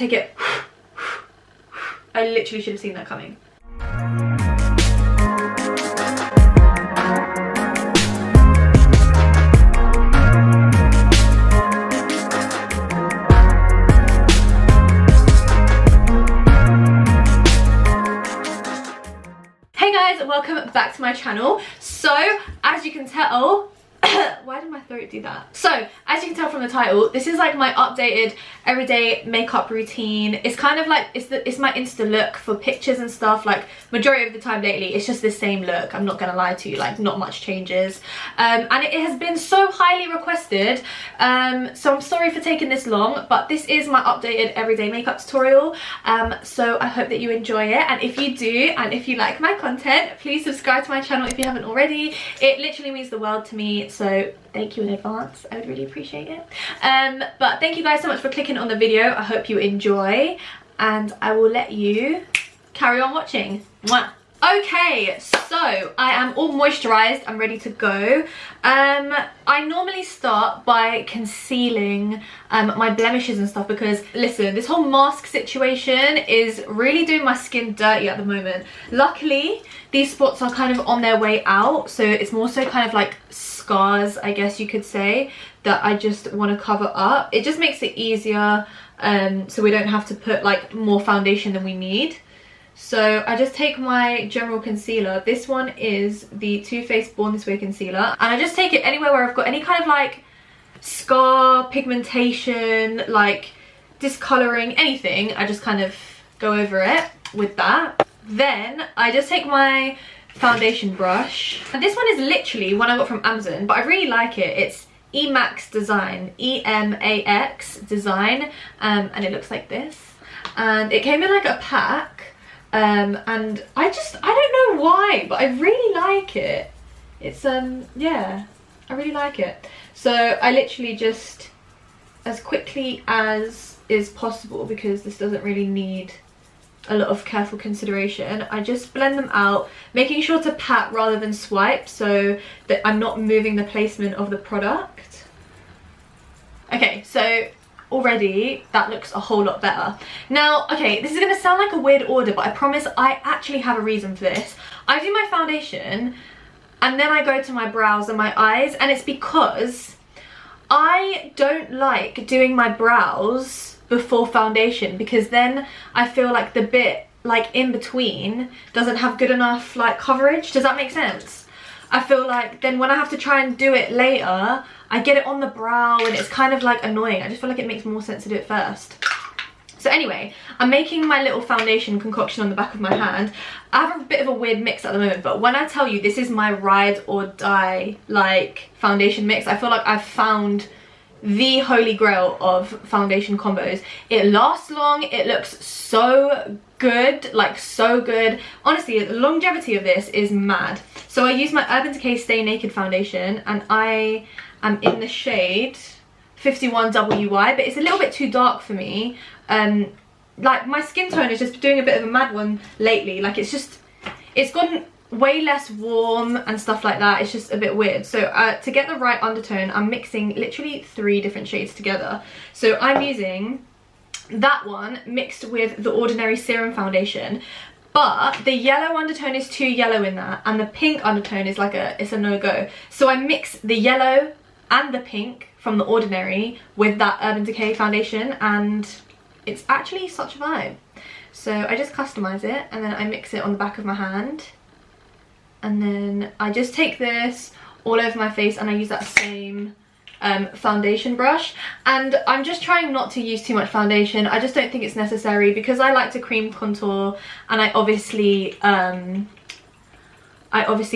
take it. I literally should have seen that coming. Hey guys, welcome back to my channel. So, as you can tell, why did my throat do that? So, as you can tell from the title, this is like my updated everyday makeup routine. It's kind of like, it's my Insta look for pictures and stuff. Like, majority of the time lately, it's just the same look. I'm not gonna lie to you, like, not much changes. And it has been so highly requested. So I'm sorry for taking this long, but this is my updated everyday makeup tutorial. So I hope that you enjoy it. And if you do, and if you like my content, please subscribe to my channel if you haven't already. It literally means the world to me. So thank you in advance, I would really appreciate it. But thank you guys so much for clicking on the video. I hope you enjoy, and I will let you carry on watching. Mwah. Okay, so I am all moisturized, I'm ready to go. I normally start by concealing my blemishes and stuff, because listen, this whole mask situation is really doing my skin dirty at the moment. Luckily, these spots are kind of on their way out, so it's more so kind of like scars, I guess you could say, that I just want to cover up. It just makes it easier, so we don't have to put like more foundation than we need. So I just take my general concealer. This one is the TooFaced Born This Way concealer, and I just take it anywhere where I've got any kind of like scar, pigmentation, like discoloring, anything. I just kind of go over it with that. Then I just take my foundation brush, and this one is literally one I got from Amazon, but I really like it. It's Emax Design, E-M-A-X Design, and it looks like this, and it came in like a pack. And I don't know why, but I really like it. It's yeah, I really like it. So I literally just, as quickly as is possible, because this doesn't really need a lot of careful consideration, I just blend them out, making sure to pat rather than swipe, so that I'm not moving the placement of the product. Okay, so already that looks a whole lot better. Now, okay, this is gonna sound like a weird order, but I promise I actually have a reason for this. I do my foundation and then I go to my brows and my eyes, and it's because I don't like doing my brows before foundation, because then I feel like the bit like in between doesn't have good enough like coverage. Does that make sense? I feel like then when I have to try and do it later, I get it on the brow and it's kind of like annoying. I just feel like it makes more sense to do it first. So anyway, I'm making my little foundation concoction on the back of my hand. I have a bit of a weird mix at the moment, but when I tell you this is my ride or die like foundation mix, I feel like I've found the holy grail of foundation combos. It lasts long, it looks so good, like so good. Honestly, the longevity of this is mad. So I use my Urban Decay Stay Naked foundation, and I am in the shade 51WY, but it's a little bit too dark for me. Like my skin tone is just doing a bit of a mad one lately. Like it's gotten way less warm and stuff like that. It's just a bit weird. So to get the right undertone, I'm mixing literally 3 different shades together. So I'm using that one mixed with the Ordinary Serum foundation, but the yellow undertone is too yellow in that, and the pink undertone is like it's a no-go. So I mix the yellow and the pink from the Ordinary with that Urban Decay foundation, and it's actually such a vibe. So I just customize it, and then I mix it on the back of my hand, and then I just take this all over my face, and I use that same foundation brush. And I'm just trying not to use too much foundation. I just don't think it's necessary, because I like to cream contour, and I obviously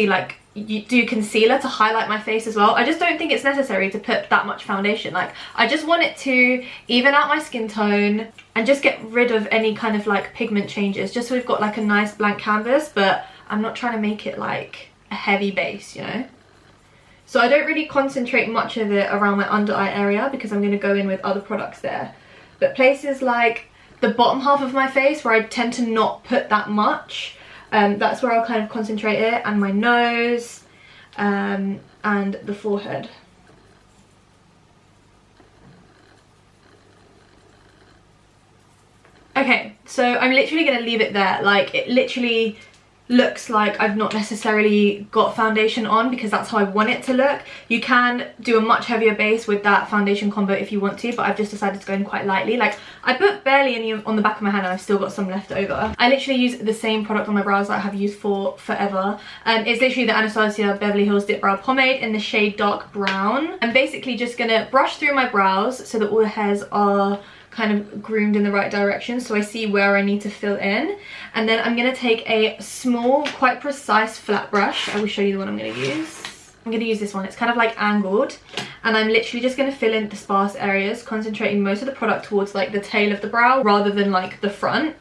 like you do concealer to highlight my face as well. I just don't think it's necessary to put that much foundation. Like, I just want it to even out my skin tone and just get rid of any kind of like pigment changes, just so we've got like a nice blank canvas, but I'm not trying to make it like a heavy base, you know? So I don't really concentrate much of it around my under eye area, because I'm going to go in with other products there. But places like the bottom half of my face, where I tend to not put that much, that's where I'll kind of concentrate it, and my nose, and the forehead. Okay, so I'm literally gonna leave it there. Like, it literally looks like I've not necessarily got foundation on, because that's how I want it to look. You can do a much heavier base with that foundation combo if you want to, but I've just decided to go in quite lightly. Like, I put barely any on the back of my hand and I've still got some left over. I literally use the same product on my brows that I have used for forever. It's literally the Anastasia Beverly Hills Dip Brow Pomade in the shade Dark Brown. I'm basically just gonna brush through my brows so that all the hairs are kind of groomed in the right direction, so I see where I need to fill in. And then I'm gonna take a small, quite precise flat brush. I will show you the one I'm gonna use. I'm gonna use this one. It's kind of like angled, and I'm literally just gonna fill in the sparse areas, concentrating most of the product towards like the tail of the brow rather than like the front.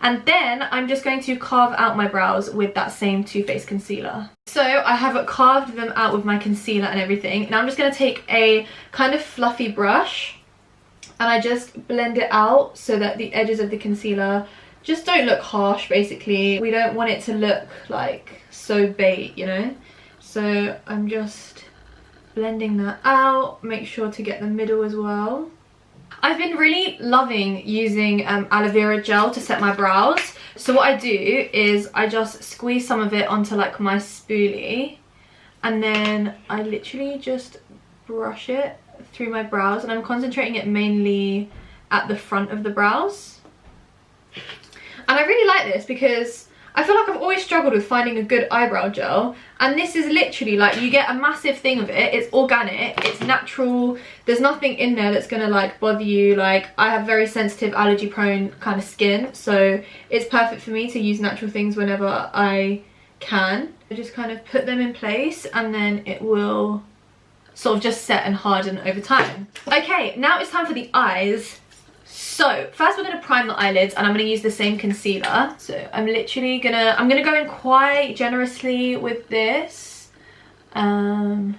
And then I'm just going to carve out my brows with that same Too Faced concealer. So I have carved them out with my concealer and everything. Now I'm just gonna take a kind of fluffy brush and I just blend it out so that the edges of the concealer just don't look harsh. Basically, we don't want it to look like so beige, you know. So I'm just blending that out. Make sure to get the middle as well. I've been really loving using aloe vera gel to set my brows. So what I do is I just squeeze some of it onto like my spoolie, and then I literally just brush it through my brows, and I'm concentrating it mainly at the front of the brows. And I really like this because I feel like I've always struggled with finding a good eyebrow gel, and this is literally like, you get a massive thing of it. It's organic, it's natural, there's nothing in there that's gonna like bother you. Like, I have very sensitive, allergy prone kind of skin, so it's perfect for me to use natural things whenever I can. I just kind of put them in place, and then it will sort of just set and harden over time. Okay, now it's time for the eyes. So first we're gonna prime the eyelids, and I'm gonna use the same concealer. So I'm literally gonna go in quite generously with this, about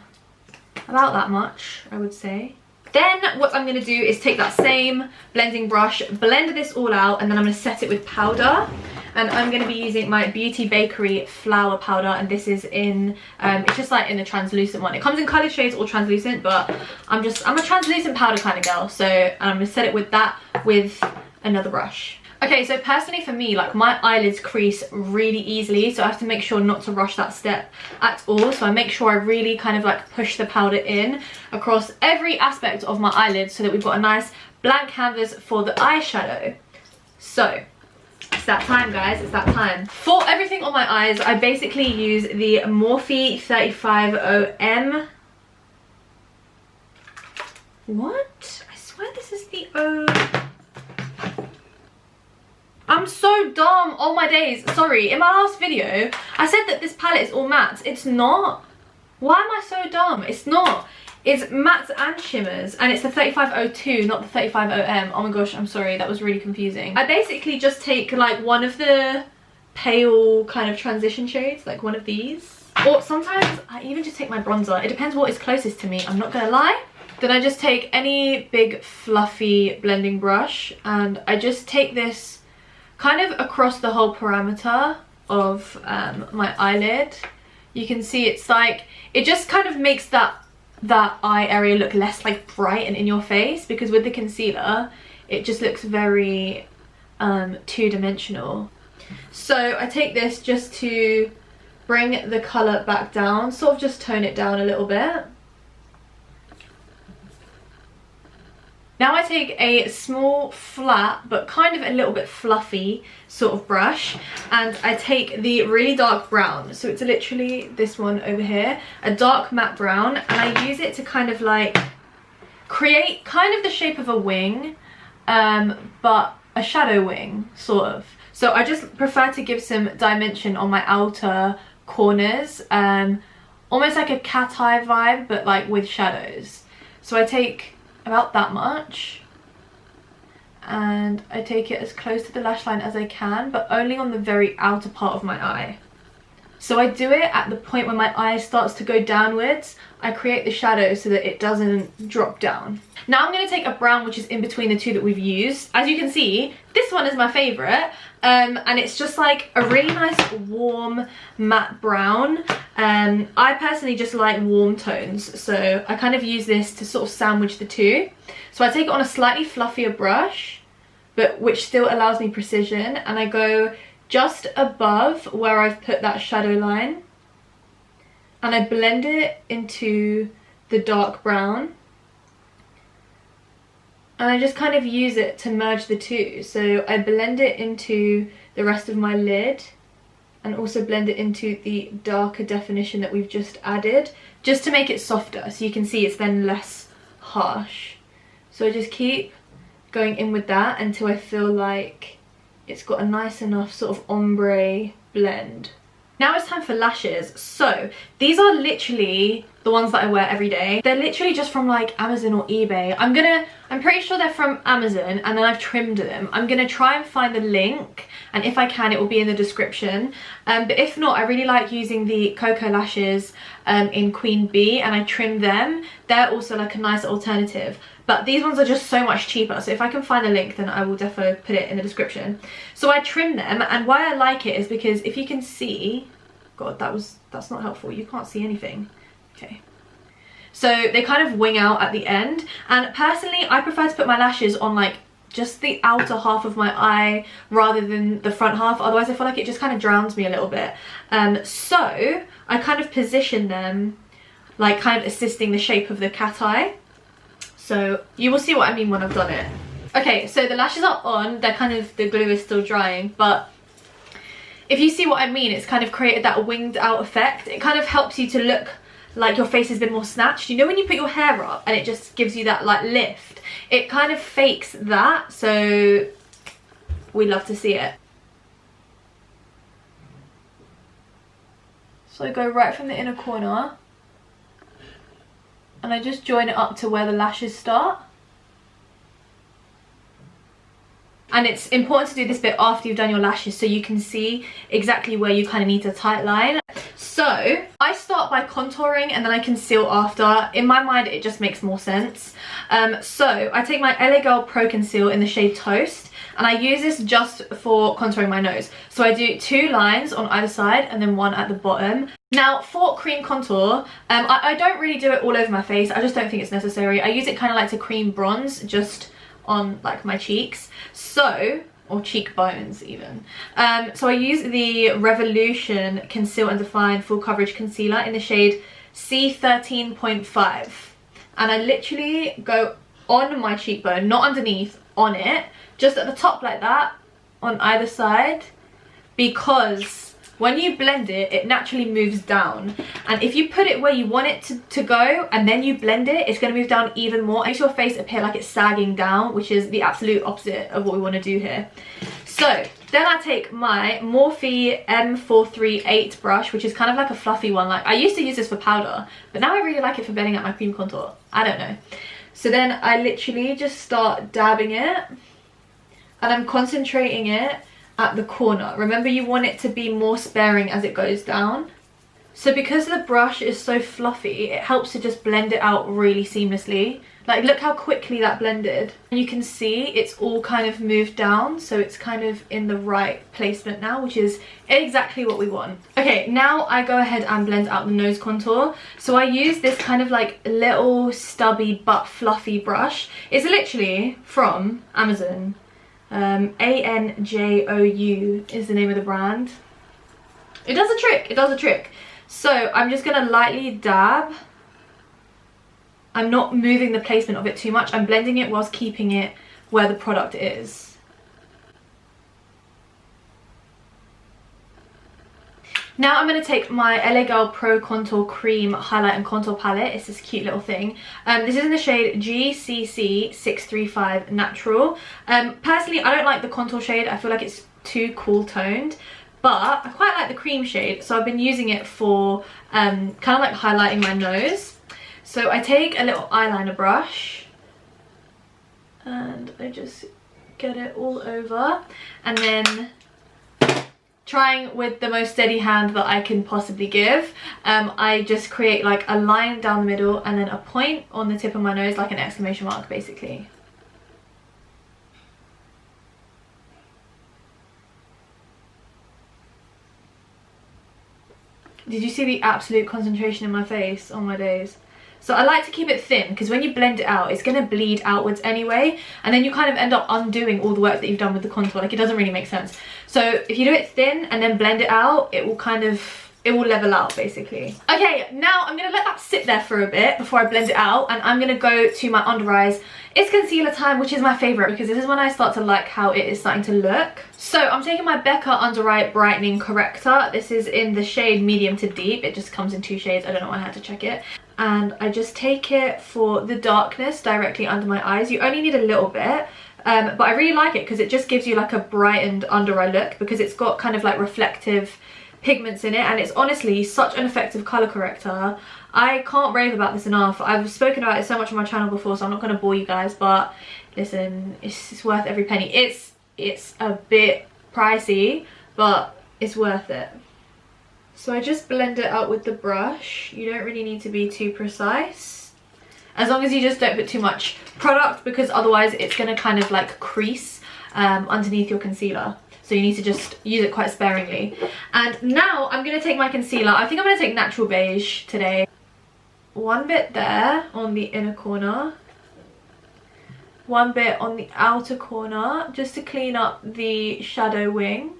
that much, I would say. Then what I'm gonna do is take that same blending brush, blend this all out, and then I'm gonna set it with powder. And I'm going to be using my Beauty Bakerie flower powder, and this is in, it's just like in the translucent one. It comes in coloured shades or translucent, but I'm a translucent powder kind of girl, so I'm going to set it with that with another brush. Okay, so personally for me, like, my eyelids crease really easily, so I have to make sure not to rush that step at all. So I make sure I really kind of like push the powder in across every aspect of my eyelids so that we've got a nice blank canvas for the eyeshadow. So it's that time, guys, it's that time. For everything on my eyes, I basically use the Morphe 350M. What? I swear this is the O. I'm so dumb. Oh my days. Sorry, in my last video, I said that this palette is all mattes. It's not. Why am I so dumb? It's not. It's mattes and shimmers, and it's the 3502, not the 350M. Oh my gosh, I'm sorry, that was really confusing. I basically just take like one of the pale kind of transition shades, like one of these. Or sometimes I even just take my bronzer. It depends what is closest to me, I'm not gonna lie. Then I just take any big fluffy blending brush, and I just take this kind of across the whole parameter of my eyelid. You can see it's like, it just kind of makes that eye area look less like bright and in your face, because with the concealer it just looks very two-dimensional. So I take this just to bring the colour back down, sort of just tone it down a little bit. Now I take a small, flat, but kind of a little bit fluffy sort of brush, and I take the really dark brown. So it's literally this one over here, a dark matte brown, and I use it to kind of like create kind of the shape of a wing, but a shadow wing, sort of. So I just prefer to give some dimension on my outer corners, almost like a cat eye vibe, but like with shadows. So I take about that much, and I take it as close to the lash line as I can, but only on the very outer part of my eye. So I do it at the point when my eye starts to go downwards. I create the shadow so that it doesn't drop down. Now I'm going to take a brown which is in between the two that we've used. As you can see, this one is my favourite, and it's just like a really nice warm matte brown. I personally just like warm tones, so I kind of use this to sort of sandwich the two. So I take it on a slightly fluffier brush, but which still allows me precision. And I go just above where I've put that shadow line, and I blend it into the dark brown. And I just kind of use it to merge the two. So I blend it into the rest of my lid, and also blend it into the darker definition that we've just added, just to make it softer, so you can see it's then less harsh. So I just keep going in with that until I feel like it's got a nice enough sort of ombre blend. Now it's time for lashes. So these are literally the ones that I wear every day. They're literally just from like Amazon or eBay. I'm pretty sure they're from Amazon, and then I've trimmed them. I'm gonna try and find the link, and if I can, it will be in the description. But if not, I really like using the Cocoa lashes in Queen Bee, and I trim them. They're also like a nice alternative. But these ones are just so much cheaper, so if I can find the link, then I will definitely put it in the description. So I trim them, and why I like it is because if you can see, God, that's not helpful. You can't see anything. Okay. So they kind of wing out at the end, and personally I prefer to put my lashes on like just the outer half of my eye rather than the front half, otherwise I feel like it just kind of drowns me a little bit. So I kind of position them like kind of assisting the shape of the cat eye. So you will see what I mean when I've done it. Okay, so the lashes are on, they're kind of, the glue is still drying, but if you see what I mean, it's kind of created that winged out effect. It kind of helps you to look like your face has been more snatched. You know when you put your hair up and it just gives you that like lift? It kind of fakes that, so we love to see it. So I go right from the inner corner, and I just join it up to where the lashes start. And it's important to do this bit after you've done your lashes, so you can see exactly where you kind of need to tight line. So I start by contouring and then I conceal after. In my mind, it just makes more sense. So I take my LA Girl Pro Conceal in the shade Toast, and I use this just for contouring my nose. So I do 2 lines on either side and then 1 at the bottom. Now for cream contour, I don't really do it all over my face. I just don't think it's necessary. I use it kind of like to cream bronze just on like my cheeks, so, or cheekbones even. So I use the Revolution Conceal and Define Full Coverage Concealer in the shade C13.5, and I literally go on my cheekbone, not underneath, on it, just at the top like that, on either side, because when you blend it, it naturally moves down. And if you put it where you want it to go and then you blend it, it's going to move down even more. It makes your face appear like it's sagging down, which is the absolute opposite of what we want to do here. So then I take my Morphe M438 brush, which is kind of like a fluffy one. Like I used to use this for powder, but now I really like it for blending out my cream contour. I don't know. So then I literally just start dabbing it, and I'm concentrating it at the corner. Remember, you want it to be more sparing as it goes down. So because the brush is so fluffy, it helps to just blend it out really seamlessly. Like look how quickly that blended. And you can see it's all kind of moved down, so it's kind of in the right placement now, which is exactly what we want. Okay, now I go ahead and blend out the nose contour. So I use this kind of like little stubby but fluffy brush. It's literally from Amazon. ANJOU is the name of the brand. It does a trick, it does a trick. So I'm just gonna lightly dab. I'm not moving the placement of it too much. I'm blending it whilst keeping it where the product is. Now I'm going to take my LA Girl Pro Contour Cream Highlight and Contour Palette. It's this cute little thing. This is in the shade GCC635 Natural. Personally, I don't like the contour shade. I feel like it's too cool toned. But I quite like the cream shade, so I've been using it for kind of like highlighting my nose. So I take a little eyeliner brush and I just get it all over, and then trying with the most steady hand that I can possibly give, I just create like a line down the middle and then a point on the tip of my nose, like an exclamation mark basically. Did you see the absolute concentration in my face on my days? So I like to keep it thin because when you blend it out, it's going to bleed outwards anyway. And then you kind of end up undoing all the work that you've done with the contour. Like, it doesn't really make sense. So if you do it thin and then blend it out, it will kind of, it will level out basically. Okay, now I'm going to let that sit there for a bit before I blend it out. And I'm going to go to my under eyes. It's concealer time, which is my favourite because this is when I start to like how it is starting to look. So I'm taking my Becca Under Eye Brightening Corrector. This is in the shade medium to deep. It just comes in 2 shades. I don't know why I had to check it. And I just take it for the darkness directly under my eyes. You only need a little bit. But I really like it because it just gives you like a brightened under eye look because it's got kind of like reflective pigments in it, and it's honestly such an effective colour corrector. I can't rave about this enough. I've spoken about it so much on my channel before, so I'm not going to bore you guys, but listen, it's worth every penny. It's a bit pricey, but it's worth it. So I just blend it out with the brush. You don't really need to be too precise, as long as you just don't put too much product, because otherwise it's going to kind of like crease underneath your concealer. So you need to just use it quite sparingly. And now I'm going to take my concealer. I think I'm going to take Natural Beige today. One bit there on the inner corner. One bit on the outer corner, just to clean up the shadow wing.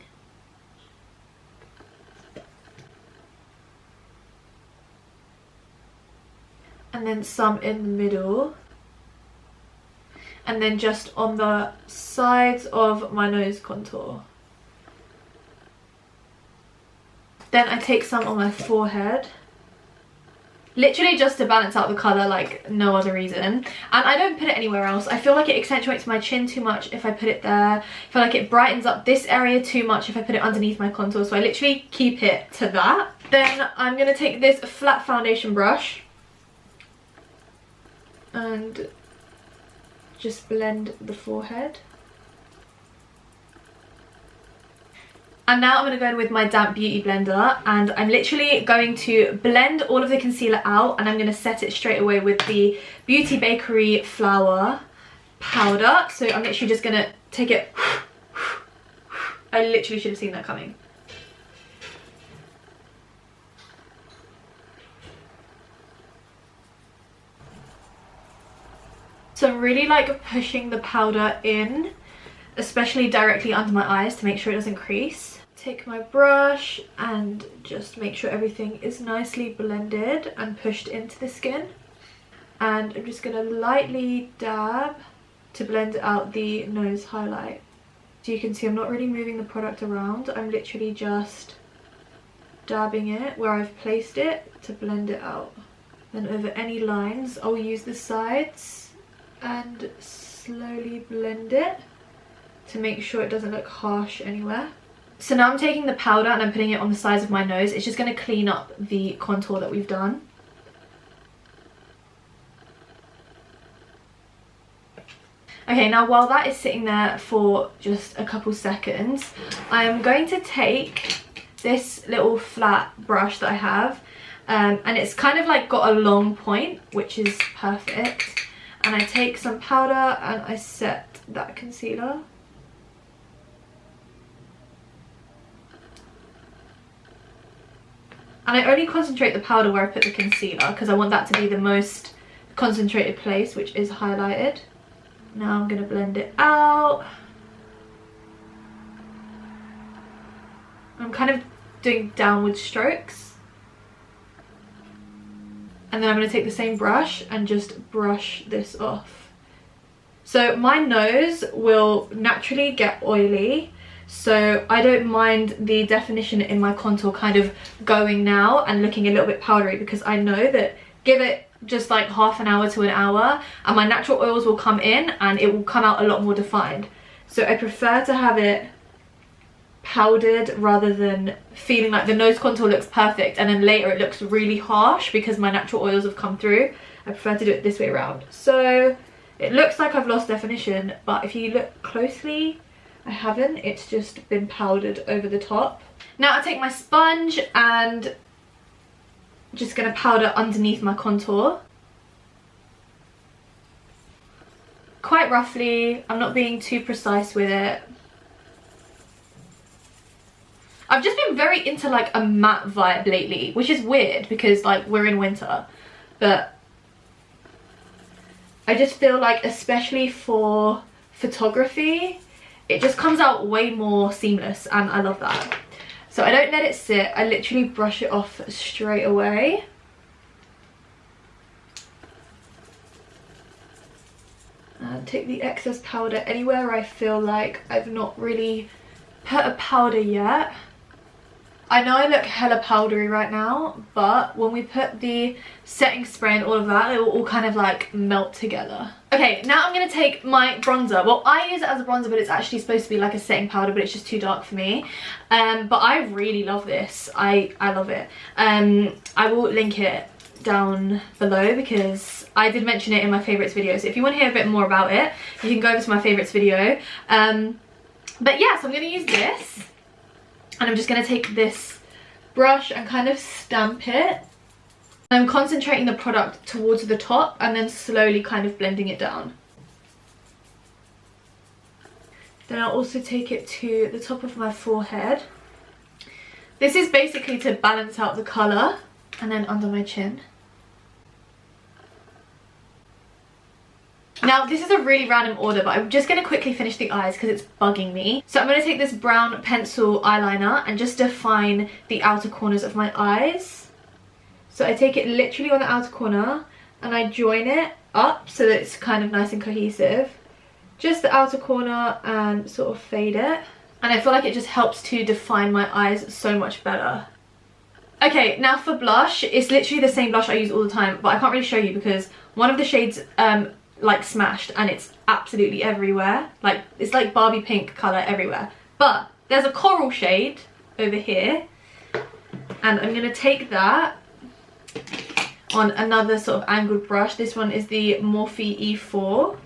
And then some in the middle. And then just on the sides of my nose contour. Then I take some on my forehead. Literally just to balance out the colour, like no other reason. And I don't put it anywhere else. I feel like it accentuates my chin too much if I put it there. I feel like it brightens up this area too much if I put it underneath my contour. So I literally keep it to that. Then I'm going to take this flat foundation brush. And just blend the forehead. And now I'm going to go in with my damp beauty blender, and I'm literally going to blend all of the concealer out, and I'm going to set it straight away with the Beauty Bakerie Flour powder. So I'm literally just going to take it. I literally should have seen that coming. So I'm really like pushing the powder in, especially directly under my eyes to make sure it doesn't crease. Take my brush and just make sure everything is nicely blended and pushed into the skin. And I'm just going to lightly dab to blend out the nose highlight. So you can see I'm not really moving the product around. I'm literally just dabbing it where I've placed it to blend it out. Then over any lines, I'll use the sides and slowly blend it to make sure it doesn't look harsh anywhere. So now I'm taking the powder and I'm putting it on the sides of my nose. It's just going to clean up the contour that we've done. Okay, now while that is sitting there for just a couple seconds, I'm going to take this little flat brush that I have. And it's kind of like got a long point, which is perfect. And I take some powder and I set that concealer. And I only concentrate the powder where I put the concealer because I want that to be the most concentrated place, which is highlighted. Now I'm going to blend it out. I'm kind of doing downward strokes. And then I'm going to take the same brush and just brush this off. So my nose will naturally get oily. So I don't mind the definition in my contour kind of going now and looking a little bit powdery, because I know that give it just like half an hour to an hour and my natural oils will come in and it will come out a lot more defined. So I prefer to have it powdered rather than feeling like the nose contour looks perfect and then later it looks really harsh because my natural oils have come through. I prefer to do it this way around. So it looks like I've lost definition, but if you look closely, I haven't. It's just been powdered over the top. Now I take my sponge and just going to powder underneath my contour. Quite roughly. I'm not being too precise with it. I've just been very into like a matte vibe lately, which is weird because like we're in winter. But I just feel like, especially for photography, it just comes out way more seamless, and I love that. So I don't let it sit, I literally brush it off straight away. And take the excess powder anywhere I feel like I've not really put a powder yet. I know I look hella powdery right now, but when we put the setting spray and all of that, it will all kind of like melt together. Okay, now I'm going to take my bronzer. Well, I use it as a bronzer, but it's actually supposed to be like a setting powder, but it's just too dark for me. But I really love this. I love it. I will link it down below because I did mention it in my favourites video. So if you want to hear a bit more about it, you can go over to my favourites video. But yeah, so I'm going to use this. And I'm just going to take this brush and kind of stamp it. I'm concentrating the product towards the top and then slowly kind of blending it down. Then I'll also take it to the top of my forehead. This is basically to balance out the colour, and then under my chin. Now, this is a really random order, but I'm just going to quickly finish the eyes because it's bugging me. So I'm going to take this brown pencil eyeliner and just define the outer corners of my eyes. So I take it literally on the outer corner and I join it up so that it's kind of nice and cohesive. Just the outer corner and sort of fade it. And I feel like it just helps to define my eyes so much better. Okay, now for blush, it's literally the same blush I use all the time, but I can't really show you because one of the shades like smashed and it's absolutely everywhere. Like, it's like Barbie pink colour everywhere. But there's a coral shade over here, and I'm gonna take that on another sort of angled brush. This one is the Morphe E4.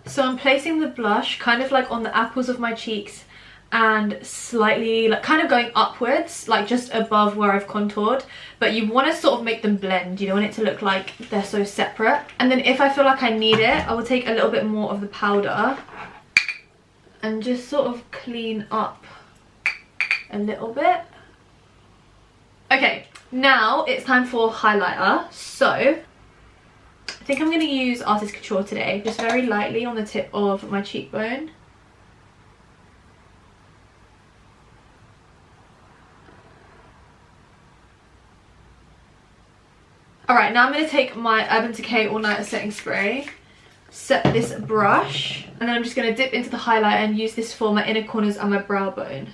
So I'm placing the blush kind of like on the apples of my cheeks and slightly like kind of going upwards, like just above where I've contoured, but you want to sort of make them blend. You don't want it to look like they're so separate. And then if I feel like I need it, I will take a little bit more of the powder and just sort of clean up a little bit. Okay, now it's time for highlighter. So I think I'm going to use Artist Couture today, just very lightly on the tip of my cheekbone. Alright, now I'm going to take my Urban Decay AllNighter setting spray, set this brush, and then I'm just going to dip into the highlighter and use this for my inner corners and my brow bone.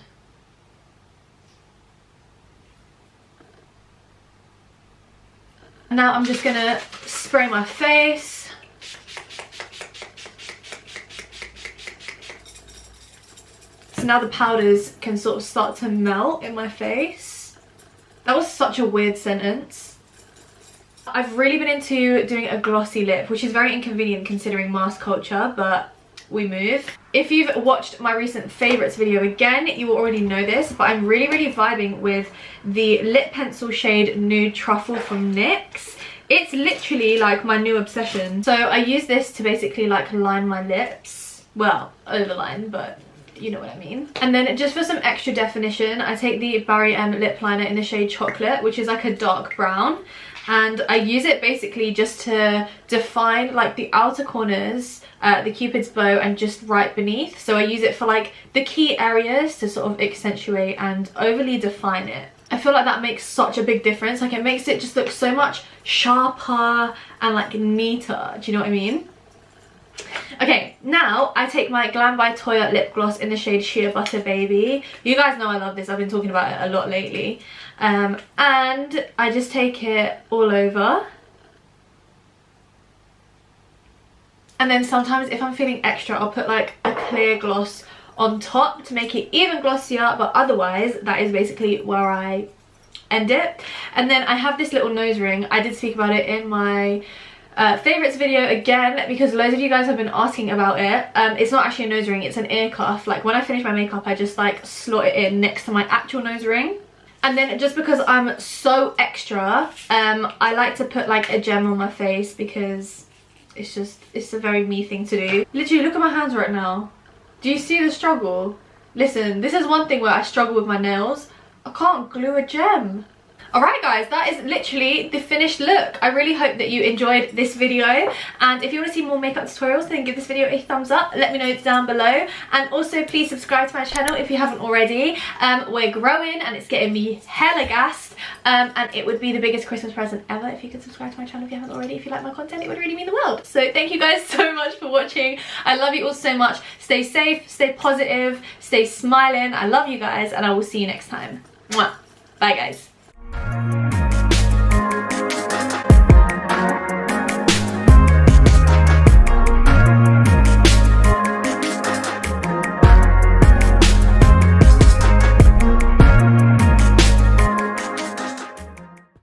Now I'm just going to spray my face. So now the powders can sort of start to melt in my face. That was such a weird sentence. I've really been into doing a glossy lip, which is very inconvenient considering mask culture, but we move. If you've watched my recent favourites video, again, you will already know this, but I'm really vibing with the lip pencil shade Nude Truffle from NYX. It's literally like my new obsession. So I use this to basically like line my lips. Well, overline, but you know what I mean. And then just for some extra definition, I take the Barry M lip liner in the shade Chocolate, which is like a dark brown. And I use it basically just to define like the outer corners, the cupid's bow, and just right beneath. So I use it for like the key areas to sort of accentuate and overly define it. I feel like that makes such a big difference. Like, it makes it just look so much sharper and like neater. Do you know what I mean? Okay, now I take my GLAM by Toya lip gloss in the shade Sheer Butter Baby. You guys know I love this. I've been talking about it a lot lately. And I just take it all over. And then sometimes if I'm feeling extra, I'll put like a clear gloss on top to make it even glossier, but otherwise that is basically where I end it. And then I have this little nose ring. I did speak about it in my favourites video again, because loads of you guys have been asking about it. It's not actually a nose ring, it's an ear cuff. Like, when I finish my makeup, I just like slot it in next to my actual nose ring. And then just because I'm so extra, I like to put like a gem on my face because it's a very me thing to do. Literally, look at my hands right now. Do you see the struggle? Listen, this is one thing where I struggle with my nails. I can't glue a gem. Alright guys, that is literally the finished look. I really hope that you enjoyed this video, and if you want to see more makeup tutorials, then give this video a thumbs up. Let me know down below, and also please subscribe to my channel if you haven't already. We're growing and it's getting me hella gassed, and it would be the biggest Christmas present ever if you could subscribe to my channel if you haven't already. If you like my content, it would really mean the world. So thank you guys so much for watching. I love you all so much. Stay safe, stay positive, stay smiling. I love you guys, and I will see you next time. Mwah. Bye guys.